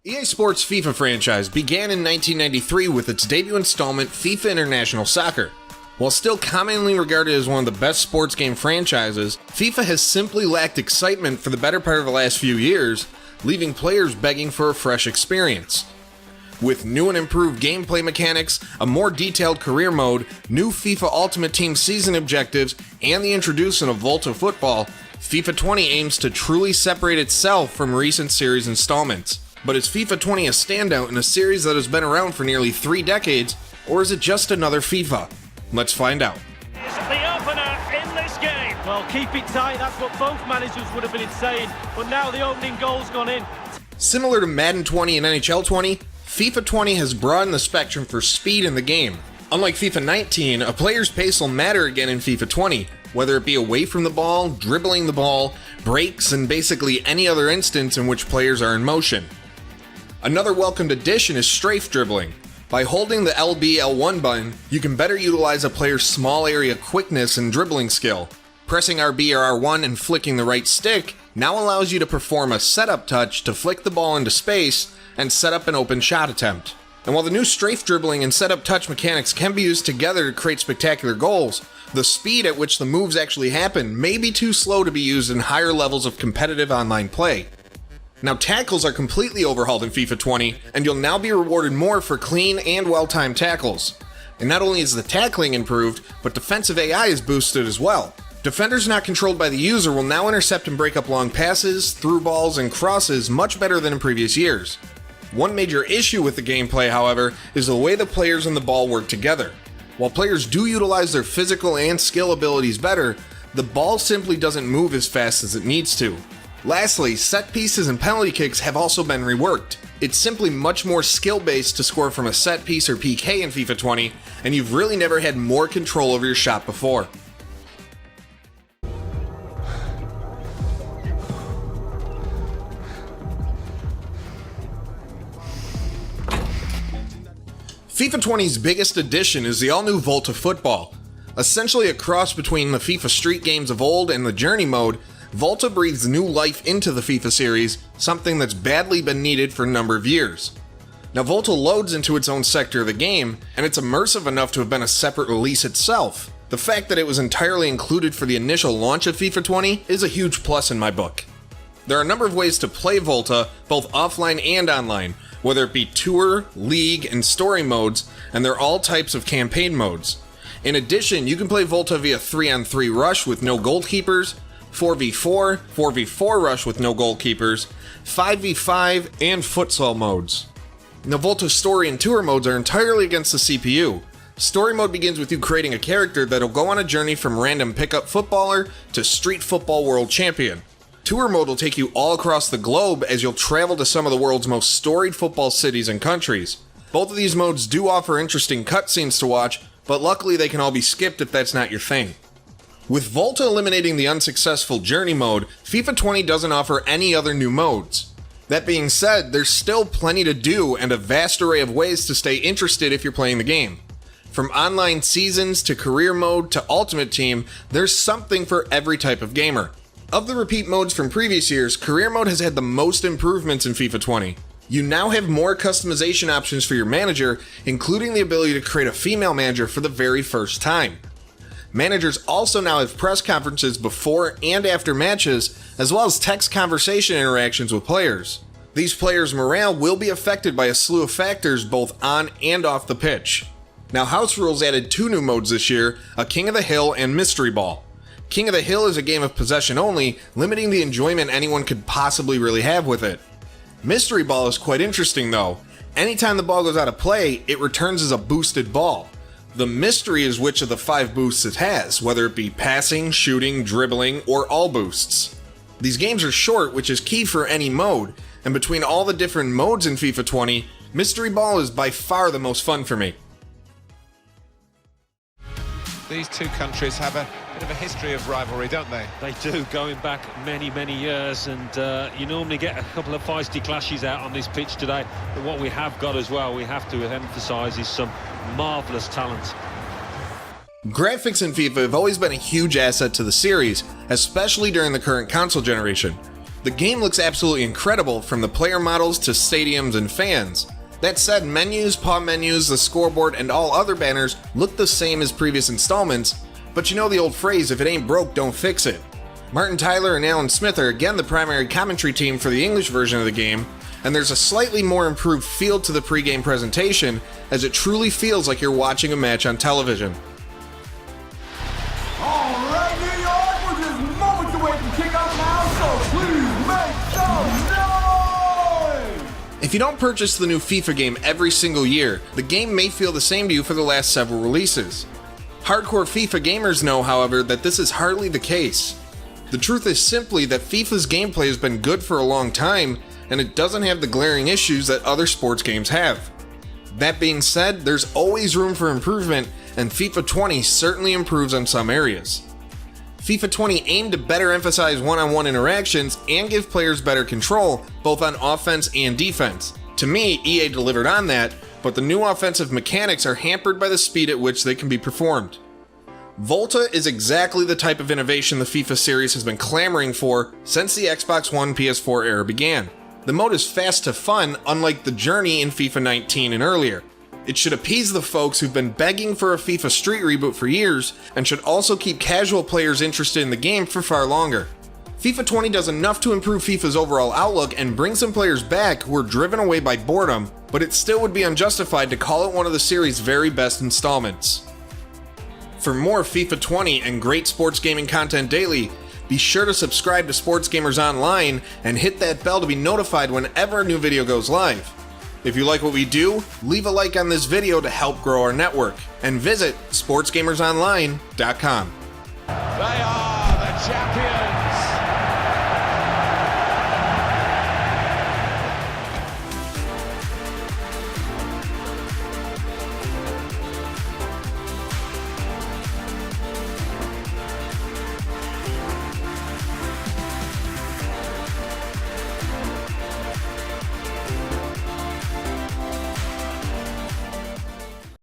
EA Sports FIFA franchise began in 1993 with its debut installment, FIFA International Soccer. While still commonly regarded as one of the best sports game franchises, FIFA has simply lacked excitement for the better part of the last few years, leaving players begging for a fresh experience. With new and improved gameplay mechanics, a more detailed career mode, new FIFA Ultimate Team season objectives, and the introduction of VOLTA Football, FIFA 20 aims to truly separate itself from recent series installments. But is FIFA 20 a standout in a series that has been around for nearly 3 decades, or is it just another FIFA? Let's find out. It's the opener in this game. Well, keep it tight, that's what both managers would have been saying, but now the opening goal's gone in. Similar to Madden 20 and NHL 20, FIFA 20 has broadened the spectrum for speed in the game. Unlike FIFA 19, a player's pace will matter again in FIFA 20, whether it be away from the ball, dribbling the ball, breaks, and basically any other instance in which players are in motion. Another welcomed addition is Strafe Dribbling. By holding the LB/L1 button, you can better utilize a player's small area quickness and dribbling skill. Pressing RB or R1 and flicking the right stick now allows you to perform a setup touch to flick the ball into space and set up an open shot attempt. And while the new Strafe Dribbling and setup touch mechanics can be used together to create spectacular goals, the speed at which the moves actually happen may be too slow to be used in higher levels of competitive online play. Now, tackles are completely overhauled in FIFA 20, and you'll now be rewarded more for clean and well-timed tackles. And not only is the tackling improved, but defensive AI is boosted as well. Defenders not controlled by the user will now intercept and break up long passes, through balls, and crosses much better than in previous years. One major issue with the gameplay, however, is the way the players and the ball work together. While players do utilize their physical and skill abilities better, the ball simply doesn't move as fast as it needs to. Lastly, set pieces and penalty kicks have also been reworked. It's simply much more skill-based to score from a set piece or PK in FIFA 20, and you've really never had more control over your shot before. FIFA 20's biggest addition is the all-new VOLTA Football. Essentially a cross between the FIFA Street games of old and the Journey mode, VOLTA breathes new life into the FIFA series, something that's badly been needed for a number of years. Now, VOLTA loads into its own sector of the game, and it's immersive enough to have been a separate release itself. The fact that it was entirely included for the initial launch of FIFA 20 is a huge plus in my book. There are a number of ways to play VOLTA, both offline and online, whether it be Tour, League, and Story modes, and they're all types of campaign modes. In addition, you can play VOLTA via 3-on-3 rush with no goalkeepers, 4v4, 4v4 rush with no goalkeepers, 5v5, and futsal modes. Now, VOLTA Story and Tour modes are entirely against the CPU. Story mode begins with you creating a character that'll go on a journey from random pickup footballer to street football world champion. Tour mode will take you all across the globe as you'll travel to some of the world's most storied football cities and countries. Both of these modes do offer interesting cutscenes to watch, but luckily they can all be skipped if that's not your thing. With VOLTA eliminating the unsuccessful Journey mode, FIFA 20 doesn't offer any other new modes. That being said, there's still plenty to do and a vast array of ways to stay interested if you're playing the game. From online seasons to career mode to Ultimate Team, there's something for every type of gamer. Of the repeat modes from previous years, career mode has had the most improvements in FIFA 20. You now have more customization options for your manager, including the ability to create a female manager for the very first time. Managers also now have press conferences before and after matches, as well as text conversation interactions with players. These players' morale will be affected by a slew of factors both on and off the pitch. Now, House Rules added 2 new modes this year, a King of the Hill and Mystery Ball. King of the Hill is a game of possession only, limiting the enjoyment anyone could possibly really have with it. Mystery Ball is quite interesting though. Anytime the ball goes out of play, it returns as a boosted ball. The mystery is which of the 5 boosts it has, whether it be passing, shooting, dribbling, or all boosts. These games are short, which is key for any mode, and between all the different modes in FIFA 20, Mystery Ball is by far the most fun for me. These two countries have a bit of a history of rivalry, don't they? They do, going back many, many years, and you normally get a couple of feisty clashes out on this pitch today. But what we have got as well, we have to emphasise, is some marvellous talent. Graphics in FIFA have always been a huge asset to the series, especially during the current console generation. The game looks absolutely incredible, from the player models to stadiums and fans. That said, menus, paw menus, the scoreboard, and all other banners look the same as previous installments, but you know the old phrase, if it ain't broke, don't fix it. Martin Tyler and Alan Smith are again the primary commentary team for the English version of the game, and there's a slightly more improved feel to the pre-game presentation, as it truly feels like you're watching a match on television. Alright, New York, we're just moments away from kickoff now, so please make some noise! If you don't purchase the new FIFA game every single year, the game may feel the same to you for the last several releases. Hardcore FIFA gamers know, however, that this is hardly the case. The truth is simply that FIFA's gameplay has been good for a long time, and it doesn't have the glaring issues that other sports games have. That being said, there's always room for improvement, and FIFA 20 certainly improves on some areas. FIFA 20 aimed to better emphasize one-on-one interactions and give players better control, both on offense and defense. To me, EA delivered on that, but the new offensive mechanics are hampered by the speed at which they can be performed. VOLTA is exactly the type of innovation the FIFA series has been clamoring for since the Xbox One PS4 era began. The mode is fast to fun, unlike the journey in FIFA 19 and earlier. It should appease the folks who've been begging for a FIFA Street reboot for years, and should also keep casual players interested in the game for far longer. FIFA 20 does enough to improve FIFA's overall outlook and bring some players back who are driven away by boredom, but it still would be unjustified to call it one of the series' very best installments. For more FIFA 20 and great sports gaming content daily, be sure to subscribe to Sports Gamers Online and hit that bell to be notified whenever a new video goes live. If you like what we do, leave a like on this video to help grow our network, and visit sportsgamersonline.com. They are the champions.